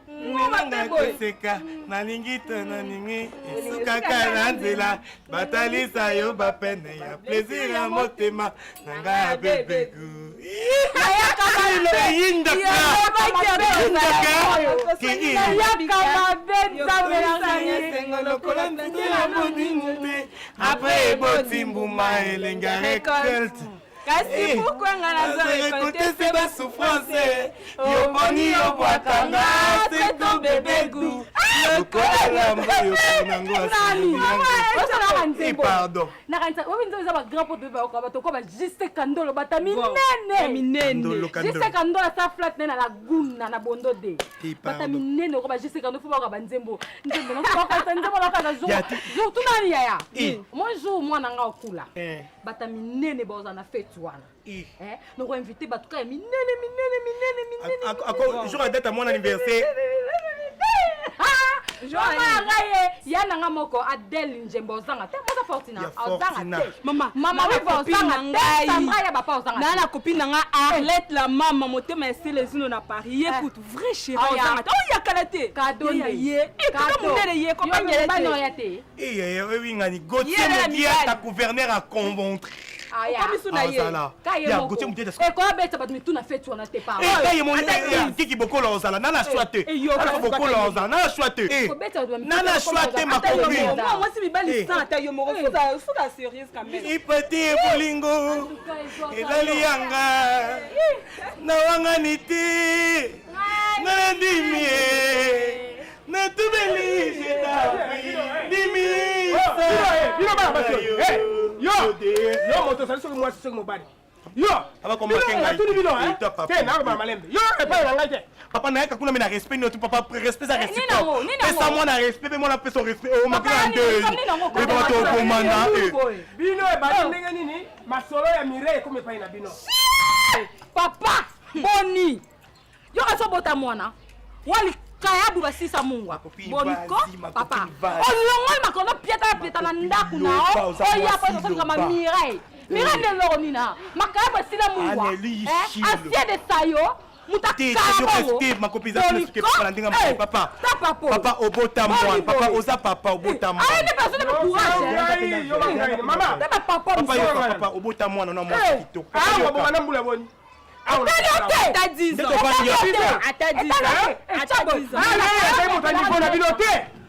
Nanga koseka nalingi to naningi esukaka na nzela batalisa yo bapene ya plaisir ya motema nanga ya bebegu. Après eboti mbuma elenga récolte. Kasi pourquoi ngana za récolter c'est ma souffrance. Yo boni yo boatanga c'est ton bébé goût. Le kola mboyo nango asili. Pardon. Na kanza obi nzo ba grand pote ba ko ba to ko ba juste kandolo bata minene. Minene. Juste kandolo sa flat na la guna na bondo de. Bata minene ko ba juste kandolo fo ba ba nzembo. Nzembo no ko ka nzembo no ka za zo. Zo tunani ya. Moi jour moi na nga okula. Bata minene ba za na fête wana. Donc on invité batuka minene. Encore jour à date à mon anniversaire. Yana nga moko Adèle Njembo zanga te moza Fortina ozanga te mama we bozanga ngai Sandra ya papa ozanga na la copine nga Arlette la mama motema ese les uno na Paris écoute vrai chérie ozanga te oya kalate cadeau ye cadeau ye ko banyele te oui ngani Gauthier Modia ta gouverneur a convaincre. Aya komisuna ye kaye moko e ko beta bat mituna fetu na te pa kaye mo kiki bokola ozala nana choite ala bokola ozala nana choite nana choite ma copine moi si bibali santa yo moko futa sérieux quand même ipati bolingo elali yanga na wanga niti na ndimie na tubeli dimi yo moto sali soki mwasi soki mobali yo papa na yaka kuna me na respect no tu papa respect ça respect pesa moi na respect pe moi na pesa respect o makina nde e ba to komanda bino e ba ndenge nini masolo ya mire ko me pa ina bino papa boni yo aso bota mwana wali kayabu basisa mungwa boniko papa olongo makono pieta na ndaku nao oya pa so kama Mireille ne loro nina makaya basila mungwa asie de sayo ma copine ça ne se pas ndinga papa papa obota moi papa oza papa obota moi ah ne personne ne courage maman papa obota moi non moi kitoko ah bon na mbula boni Ata 10 ans. Ata 10 ans.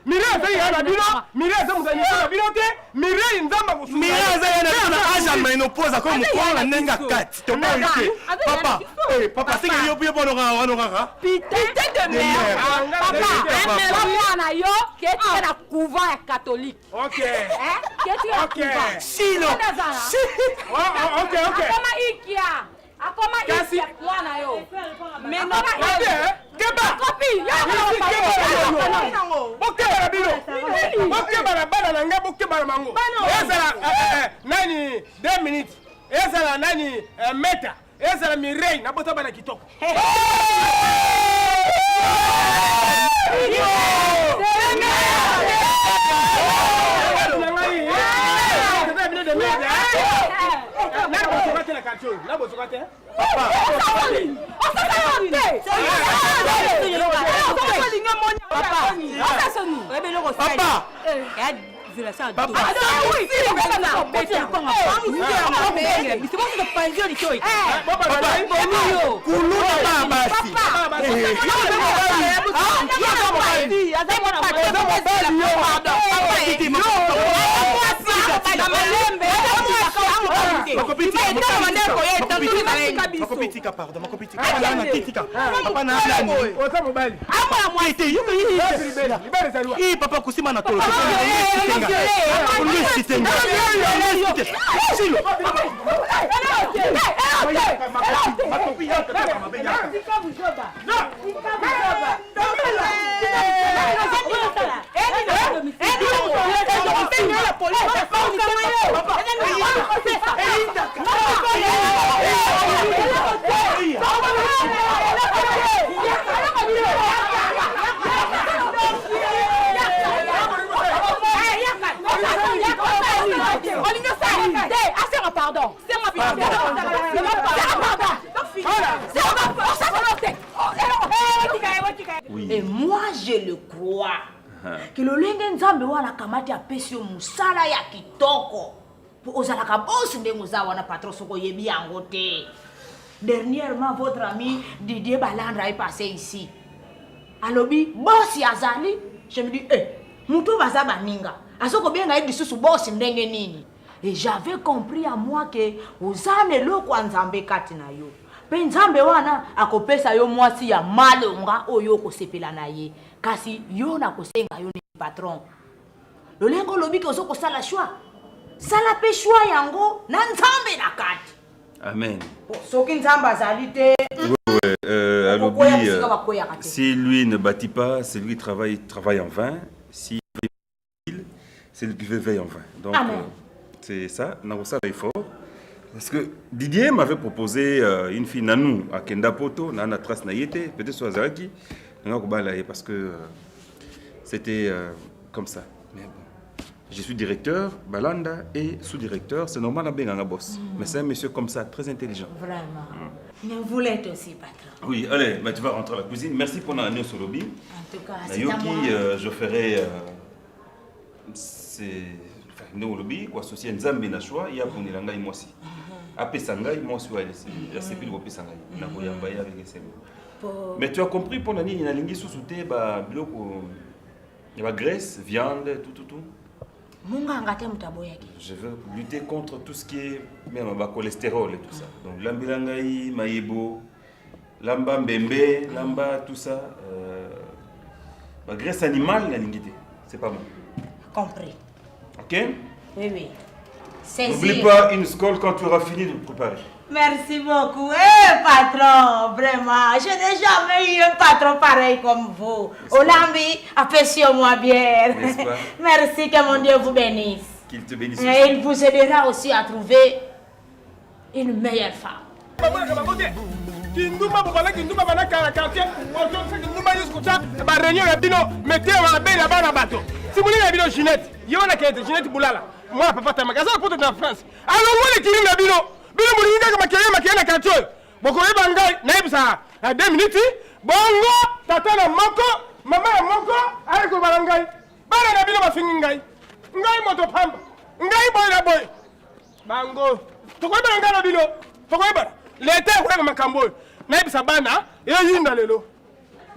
Mire za yana bino, mire za muzani na bino te, mire nzamba kusuka. Mire za yana na aja menopause ko mukona nenga kati. To papa, papa singa yo pio bono ga wano ga. Pité de merde. Papa, mwana yo keti na couvent ya catholique. OK. Keti na couvent. Sino. OK. Kama ikia. Akoma ikia mwana yo. Mais non, bokebana bino bokebana bana na ngai bokebana mango ezala nani 2 minutes ezala nani meta ezala Mireille na bota bana kitoko Makopitika, pardon, makopitika. Papa na nani? Oza mobali. Hii papa kusima na tolo. Et moi je le crois que le lenge nzambe wana kamati ya pesio musala ya kitoko po ozalaka bosi ndengo za wana patron soko yebi yango te. Dernièrement votre ami Didier Balandra est passé ici. Alobi bosi azali, je me dis muto baza baninga asoko bien ngai disusu bosi ndenge nini. Et j'avais compris à moi que ozane loko nzambe kati na yo. Pe nzambe wana akopesa yo mwasi ya malonga oyo kosepela na ye. Kasi yo na kosenga yo ni patron. Lolengo lobi ke ozoko sala choix. Sala pe choix yango na nzambe na kati. Amen. Soki nzamba azali te. Si lui ne bâtit pas, c'est lui qui travaille en vain. Si c'est lui qui veille en vain. Donc c'est ça, Narosa effort. Parce que Didier m'avait proposé une fille Nanou à Kendapoto, Nana Tras Nayete, peut-être sur Azaraki, parce que c'était comme ça. Mais bon, je suis directeur, Balanda, et sous-directeur, c'est normal à Benganga Boss. Mais c'est un monsieur comme ça, très intelligent. Vraiment. Mais vous l'êtes aussi, patron. Oui, allez, tu vas rentrer à la cuisine. Merci pour l'année sur lobby. En tout cas, c'est Nayoki, à moi. je ferai... Nous lobby quoi associé nzambe na choix ya pour nilanga moi aussi apesa ngai moi aussi ya sepi ko pesa ngai na ko yamba ya avec selo. Mais tu as compris pour nani na lingi sous-souté ba biloko ya ba graisse, viande, tout. Munga ngate mutaboya ki. Je veux lutter contre tout ce qui est même ba cholestérol et tout ça. Donc lambilangai, mayebo, lamba mbembe, lamba tout ça ba graisse animale na lingité. C'est pas bon. Compris. Ok? Oui. N'oublie pas une scole quand tu auras fini de préparer. Merci beaucoup. Patron, vraiment. Je n'ai jamais eu un patron pareil comme vous. Olambi, appréciez-moi bien. Merci, que mon Dieu vous bénisse. Qu'il te bénisse. Et il vous aidera aussi à trouver une meilleure femme. Kinduma bobala kinduma bana kala quartier ozo se kinduma yeskuta ba réunion ya bino mettez wa be la bana bato si vous voulez bino Ginette yona kete Ginette Boulala moi papa ta magasin pour de France alors moi le kiri na bino mulinga kama makeye na quartier boko yeba ngai na yebisa 2 minutes bongo tata na moko mama na moko ay ko balangai bana na bino bafingi ngai moto pamba ngai boy na boy bango to ko yeba ngai na bino to ko yeba l'été kwa makambo na yebisa bana yinda lelo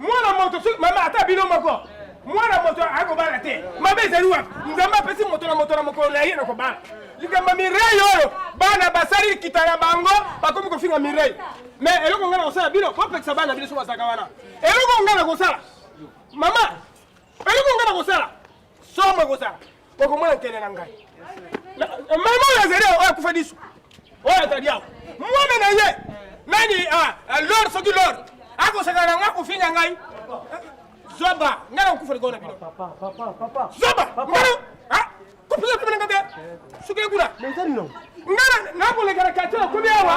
mwana moto mama ata bino moko mwana moto ako bala te mabe zeruwa nzamba pesi moto na moko na yena ko bala ligamba Mireille oyo bana basari kitana bango bakomi ko finga Mireille mais eloko ngana ko sala bino ko pekisa bana bino so basaka wana eloko ngana ko sala mama eloko ngana ko sala soma ko sala ko mwana kene na ngai mama ya zere o ku fadisu o ya tadia mwana na ye nani lord soki lord akosakana nga kufinga ngai zoba ngana kufa likona bino zoba ngana kupisa kumene ngate suke kuna ngana nakolekana katela kubiawa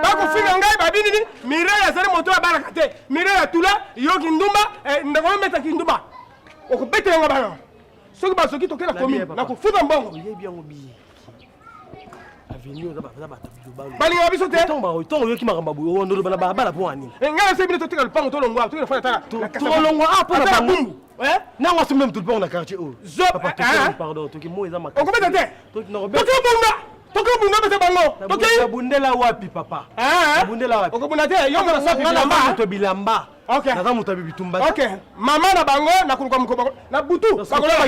bakufinga ngai babini ni Mireille azali moto ya baraka te Mireille atula yoki ndumba ndangometa kindumba okubetela nga bana soki basoki tokela komi nakufuta mbongo yebi yango biye avenue za bata bilobalo balinga biso te tongo yoki makamba buyo ondolo bana bala po ani ngana se bino toteka lupango tolongwa tokela fana tala tolongwa apo na bangu nango asumbe mtulpango na quartier o pardon toki mo eza makamba okubeta te toki na robert tokobunda bete bango toki bundela wapi papa bundela wapi okobunda te yo ngana sapi bilamba to bilamba okay naza muta bitumba okay mama na bango na kuluka mkoba na butu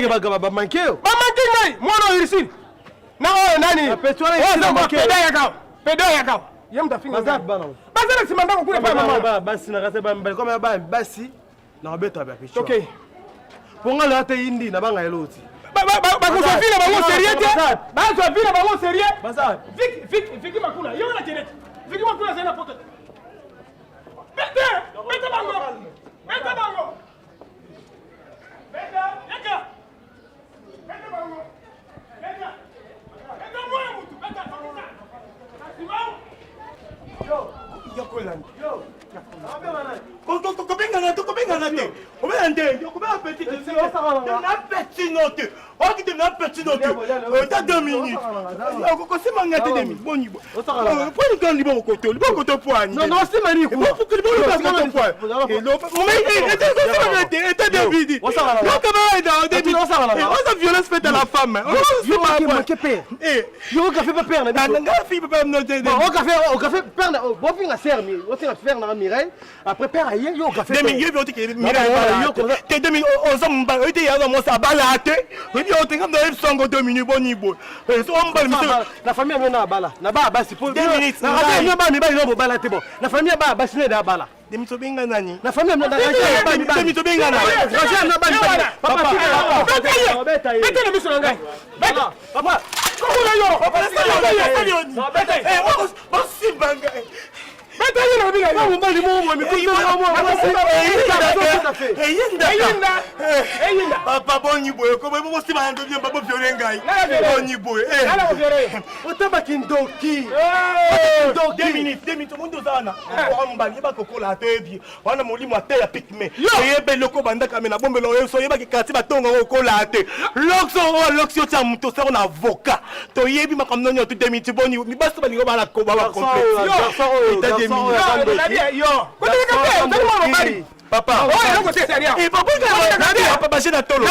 bakola ba mankeo ba mankingai mwana irisini na oyo nani petwala isina makeo pedo yakao yemta finga bazat bana bazat simanda ko kule pa mama basi na kase ba mbele koma ba basi na robeta ba pecho okay ponga la te indi na banga eloti bakosafina bango sérieux te bazofina bango sérieux bazat viki makula yo na terete viki makula zena poto bete bango yaka bete bango bete moyo mutu bete fakisa asimao yo yokolani yo Kobengana te. Obende, okobela petit te. Na petit note. Okite na petit note. Ta 2 minutes. Okosema ngate 2 minutes. Boni bo. Poni kan libo koto. Libo koto poani. Non, sema ni ku. Pour libo koto poani. Et lo, mais était David. Non, comment dans 2 minutes. On a violence faite à la femme. On a fait yo café pas perdre. Na fille pas noter. Au café perdre. Bo finga sermi. O finga faire na Mireille. Après père aye yo café. Demi yo ti Mireille. Te 2 minutes on s'en ba. Ite ya mo sa balate. Oui on te comme dans songo 2 minutes boni bo. So on ba la famille na bala. Na ba basi pour 2 minutes. Na ba mi ba no balate bo. La famille ba basi ne da bala. Demi to benga nani? La famille na da demi to benga nani? Roger na ba ni. Papa. Bete na biso ngai. Bete. Papa. Comment yo? Papa c'est bete. On si banga. Bete yo na biga. Mo mbali mo mi ko eyinda. Papa boni boy ko mo si ba ndo bien babo fiore ngai. Boni boy. Ala ko fiore. Otaba kindoki. 2 minutes mundo zana. Ko mbali ba kokola tebi. Wana molimo ate ya pikme. Yebe loko banda kamena bombelo yo so yeba ki kati ba tonga ko kola ate. Loxo ta muto sa na avocat. To yebi makamno nyo 2 minutes boni mi baso ba lingo ba la ko ba complete. Papa, papa basi na tolo.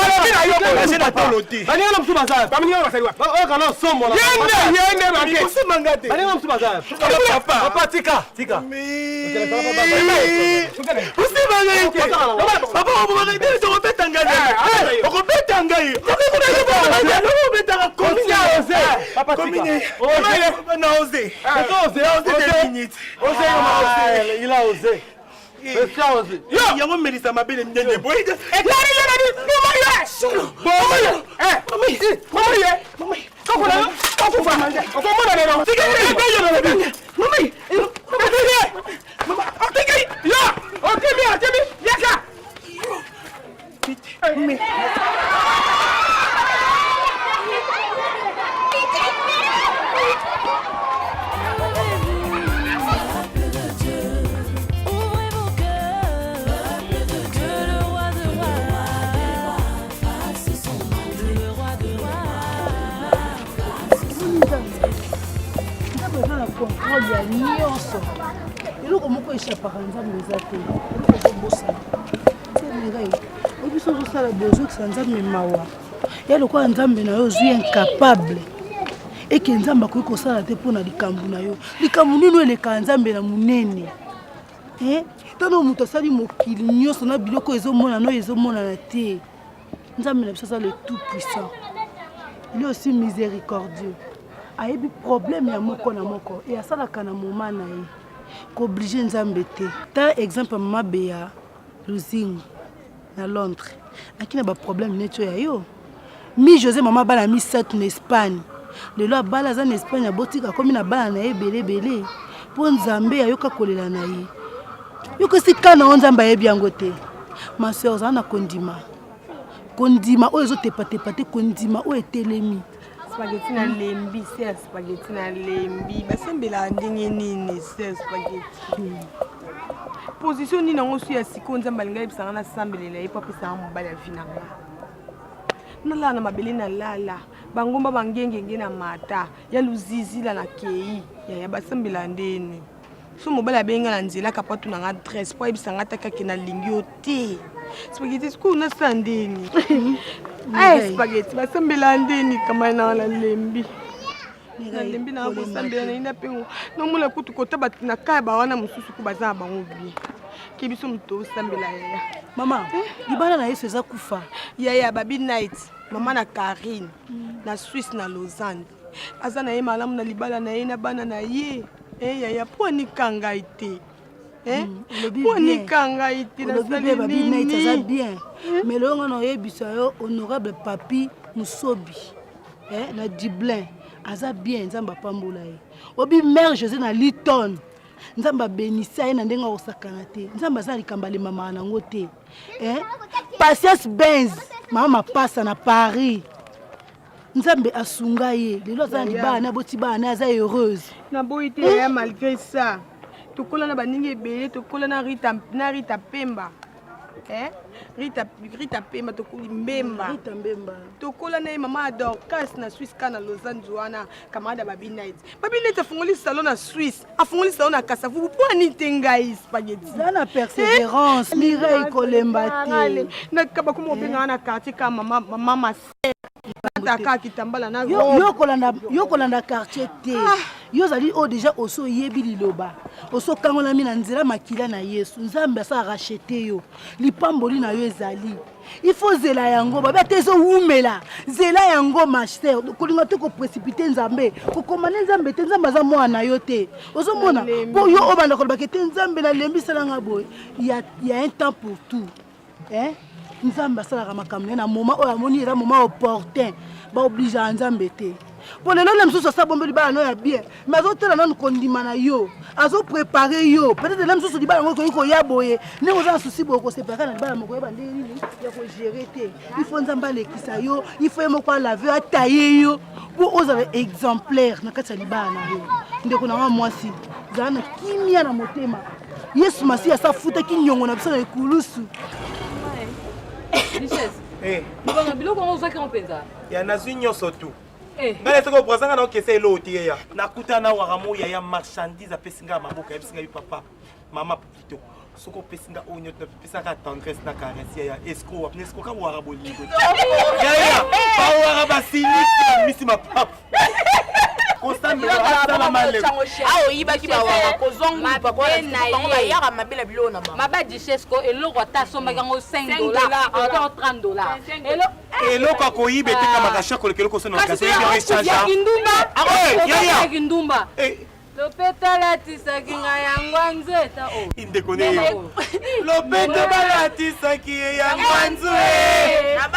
Basi na tolo ti. Bani na msuba za. Bani na basaliwa. O kana somo la. Yende banke. Usimangate. Bani na msuba za. Papa tika. Usimangate. Papa obo ngai de to beta ngai. O ko beta ngai. O beta komina ose. Papa tika. O na ose. Ose 2 minutes. Ose il a osé. Yo, yango melisa mabele mnene boy. Ekari yana ni moyo. Boyo. Mami. Kokola manje. Okomona lero. Tigere. Mami. Mama, otigere. Yo, otimi. Yaka. Mami. contrôle ya nyonso eloko moko echapaka nzambe eza te eloko ezobosana telengai obiso ozosala bozokisa nzambe mawa ya lokola nzambe na yo ozwi incapable eke nzambe akoki kosala te mpo na likambo na yo likambo nini eleka nzambe na monene tano moto asali mokili nyonso na biloko ezomonana oyo ezomonana te nzambe na biso aza le tout puissant il est aussi miséricordieux ayebi problème ya moko na moko e asalaka na moma na ye kooblige nzambe te ta exemple mama beya luzingo na Londres akina baproblème neti oyo ya yo mi José mama bana mi 7 na Espagne lelo abala aza na Espagne abotika akomi na bana na ye ebelebele mpo nzambe ayoka kolela na ye Yoko si kana onzamba yebi yango te. Ma sœur zana kondima. Kondima o ezo tepa te kondima o etelemi. Spaghetti na lembi, c'est spaghetti na lembi. Basembela ndenge nini, c'est spaghetti. Position ni nango su ya siko nzamba linga yebisanga na sambelela ye papa sa mobali ya vinanga. Nala na mabele na lala. Bangomba bangenge na mata. Ya luzizi la na kei. Ya basembela ndeni. So mobali abenga na nzela kapatu na adresse po yebisanga taka kena lingi yo te. Spaghetti siku na sandeni. Ay spaghetti basembela ndeni kama na la lembi. Na lembi na basembela na ina pengo. No mula kutu kota batina kaya ba wana mususu ku baza bango bi. Kibiso mto sambela ya. Mama, libana na yesu eza kufa. Ya baby night. Mama na Karine na Suisse na Lausanne. Aza na ye malamu na libala na ye na bana na ye. Ya po ni kanga ite. Po ni kanga ite na sali baby night aza bien. Mais le ngana yebisa yo honorable papi Musobi. Na Diblin aza bien nzamba pambola ye. Obi mère José na Liton. Nzamba benisa ye na ndenga osakana te. Nzamba za likambale mama nango te. Patience Benz mama pasa na Paris. Nzambe asunga ye. Lelo za libana boti bana aza heureuse. Na boite ya malgré ça. Tokola na baningi ebele, tokola na Rita Pemba. Rita Pemba tokoli Mbemba. Rita Mbemba. Tokola na mama Dorcas na Suisse kana Lausanne Joana kamada Baby Night. Baby Night afungoli salon na Suisse, afungoli salon na Kasavu. Pour ni tengai spaghetti. Na persévérance, Mireille Kolembate. Na kaba kuma benga na quartier kama mama Taka kitambala na yo kolanda quartier te. Yo zali o déjà oso yebi liloba. Oso kangola mina nzela makila na Yesu. Nzambe sa racheter yo. Lipamboli na yo ezali. Il faut zela yango ba tezo umela. Zela yango master. Kolinga te ko précipiter nzambe. Ko komane nzambe te nzamba za mwana yo te. Ozo mona po yo obanda ko bakete nzambe na lembi salanga boy. Il y a un temps pour tout. Nzamba sala makamne na moment o amoni era moment opportun ba oblige nzambe te pour le nom msusu sa bombe libala no ya bien mais azotela non kondima na yo azo préparer yo peut-être le msusu libala ngo ko ya boye ne oza souci boko séparer na libala moko ba ndeni ya ko gérer te il faut nzamba lekisa yo il faut mo kwa laver atailler yo pour oza exemplaire na kati ya libala na yo ndeko na mwasi zana kimia na motema Yesu masi ya safuta kinyongo na biso na ikulusu. Richesse. Mbona biloko ngo zaki mpenza. Ya nazwi nyoso tu. Ngale soko brazanga na okese lo tie ya. Nakuta na waramo ya marchandise apesinga maboka ya bisinga papa. Mama plutôt. Soko pesinga onyo na pesaka tendresse na caresse ya escroc apnesko ka warabo ligo. Ya. Pa waraba sinistre misi ma papa. Konsambe asala male. Awo yibaki ba wa kozongu papa na yaka mabela bilona mama. Maba Dichesco eloko ata sombaka ngo $5 encore $30. Eloko ko yibe te kama kasha ko lekelo ko sono kasi ya exchange. Ya kindumba. Lopeta latisa kinga yangwa nzeta o. Indekone. Lopeta balatisa kinga yangwa nzeta.